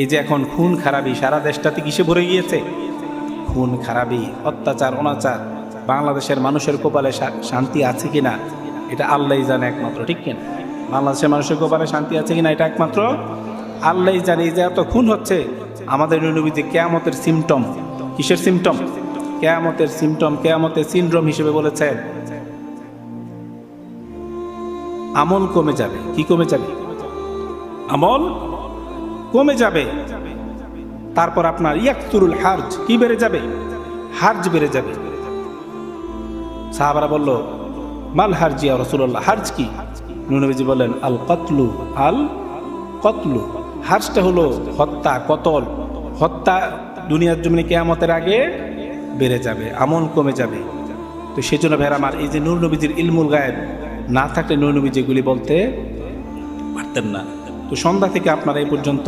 এই যে এখন খুন খারাপি সারা দেশটাতে কিসে ভরে গিয়েছে? খুন খারাপি, অত্যাচার, অনাচার। বাংলাদেশের মানুষের কপালে শান্তি আছে কিনা এটা আল্লাহই জানে একমাত্র, ঠিক কিনা? বাংলাদেশের মানুষের কপালে শান্তি আছে কিনা এটা একমাত্র আল্লাহই জানে। এই যে এত খুন হচ্ছে, আমাদের নবীজি কিয়ামতের সিমটম, কিসের সিমটম? কিয়ামতের সিমটম, কিয়ামতের সিনড্রোম হিসেবে বলেছেন আমল কমে যাবে। কি কমে যাবে? আমল কমে যাবে। তারপর আপনার ইয়াকতুরুল হার্জ, কি বেড়ে যাবে? হার্জ বেড়ে যাবে। সাহাবারা বলল, মাল হার্জ ইয়া রাসূলুল্লাহ, হার্জ কি? নবীজি বলেন, আল কতলু, আল কতলু। হার্জটা হলো হত্যা, কতল। হত্যা দুনিয়ার জমিনে কিয়ামতের আগে বেড়ে যাবে, আমল কমে যাবে। তো সেজন্য ভাইরা আমার, এই যে নূর নবীজির ইলমুল গায়েব না থাকলে নূর নবী যেগুলি বলতে পারতেন না। তো সন্ধ্যা থেকে আপনারা এই পর্যন্ত